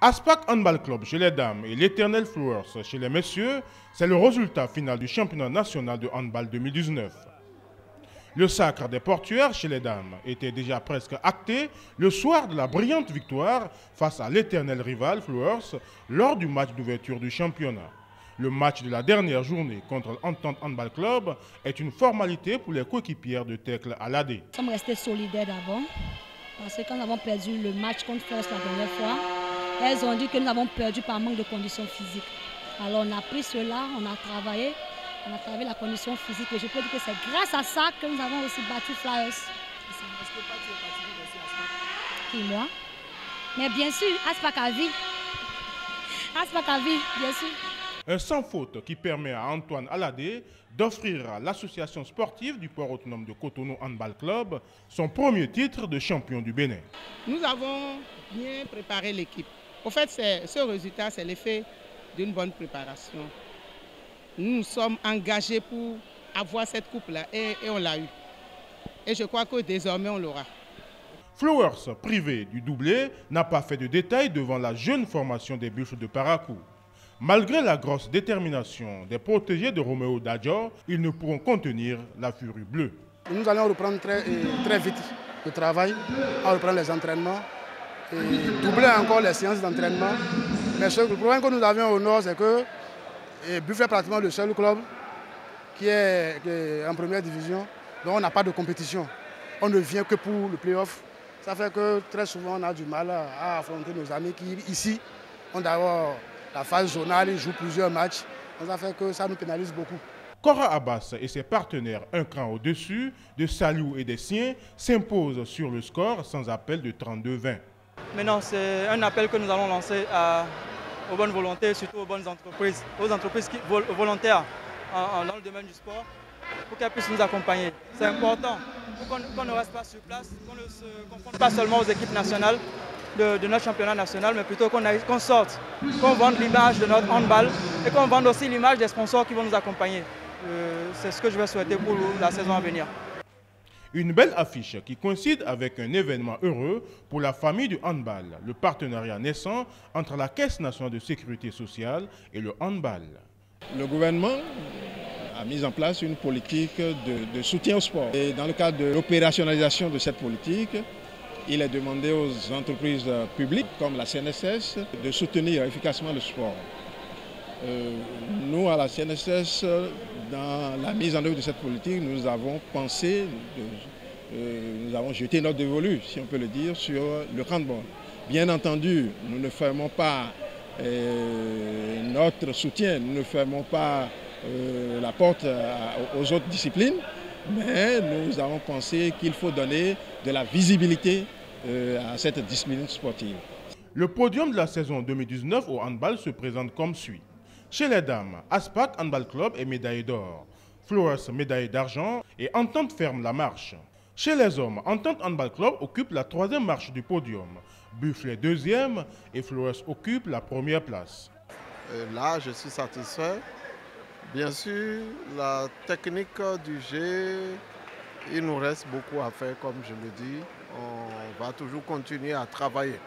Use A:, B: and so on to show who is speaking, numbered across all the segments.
A: Aspac Handball Club chez les dames et l'Éternel Flowers chez les messieurs, c'est le résultat final du championnat national de handball 2019. Le sacre des portuaires chez les dames était déjà presque acté le soir de la brillante victoire face à l'éternel rival Flowers lors du match d'ouverture du championnat. Le match de la dernière journée contre l'Entente Handball Club est une formalité pour les coéquipières de Tekle Aladé.
B: Nous sommes restés solidaires d'abord parce que quand nous avons perdu le match contre Flowers la dernière fois, elles ont dit que nous avons perdu par manque de conditions physiques. Alors on a pris cela, on a travaillé la condition physique et je peux dire que c'est grâce à ça que nous avons aussi battu Flowers. Est-ce que tu es fatigué aussi Aspac? Qui, moi? Mais bien sûr, Aspac à vie. Aspac à vie, bien sûr.
A: Un sans faute qui permet à Antoine Aladé d'offrir à l'association sportive du port autonome de Cotonou Handball Club son premier titre de champion du Bénin.
C: Nous avons bien préparé l'équipe. En fait, ce résultat, c'est l'effet d'une bonne préparation. Nous nous sommes engagés pour avoir cette coupe-là et on l'a eu. Et je crois que désormais, on l'aura.
A: Flowers, privé du doublé, n'a pas fait de détails devant la jeune formation des Buffles de Parakou. Malgré la grosse détermination des protégés de Roméo Dadjor, ils ne pourront contenir la furie bleue.
D: Nous allons reprendre très vite le travail, on reprendre les entraînements et doubler encore les séances d'entraînement. Mais le problème que nous avions au nord, c'est que Buffle est pratiquement le seul club qui est en première division, donc on n'a pas de compétition. On ne vient que pour le play-off. Ça fait que très souvent on a du mal à affronter nos amis qui ici ont d'abord la phase zonale, ils jouent plusieurs matchs. Donc ça fait que ça nous pénalise beaucoup.
A: Cora Abbas et ses partenaires un cran au-dessus de Saliou et des siens s'imposent sur le score sans appel de 32-20.
E: Maintenant, c'est un appel que nous allons lancer aux bonnes volontés, surtout aux bonnes entreprises, volontaires dans le domaine du sport, pour qu'elles puissent nous accompagner. C'est important pour qu'on ne reste pas sur place, qu'on ne se confonde pas seulement aux équipes nationales de notre championnat national, mais plutôt qu'on sorte, qu'on vende l'image de notre handball et qu'on vende aussi l'image des sponsors qui vont nous accompagner. C'est ce que je vais souhaiter pour la saison à venir.
A: Une belle affiche qui coïncide avec un événement heureux pour la famille du handball, le partenariat naissant entre la Caisse nationale de sécurité sociale et le handball.
F: Le gouvernement a mis en place une politique de soutien au sport. Et dans le cadre de l'opérationnalisation de cette politique, il est demandé aux entreprises publiques comme la CNSS de soutenir efficacement le sport. Nous, à la CNSS, dans la mise en œuvre de cette politique, nous avons pensé, nous avons jeté notre dévolu, si on peut le dire, sur le handball. Bien entendu, nous ne fermons pas notre soutien, nous ne fermons pas la porte aux autres disciplines, mais nous avons pensé qu'il faut donner de la visibilité à cette discipline sportive.
A: Le podium de la saison 2019 au handball se présente comme suit. Chez les dames, Aspac Handball Club est médaillé d'or, Flowers médaillé d'argent et Entente ferme la marche. Chez les hommes, Entente Handball Club occupe la 3e marche du podium, Buffle est 2e et Flowers occupe la 1re place.
G: Là, je suis satisfait. Bien sûr, la technique du jeu, il nous reste beaucoup à faire, comme je le dis. On va toujours continuer à travailler.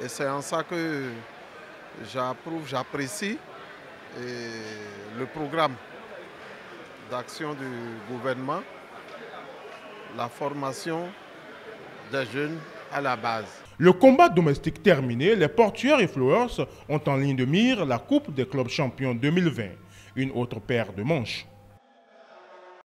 G: Et c'est en ça que j'approuve, j'apprécie le programme d'action du gouvernement, la formation des jeunes à la base.
A: Le combat domestique terminé, les portuaires et Flowers ont en ligne de mire la Coupe des clubs champions 2020, une autre paire de manches.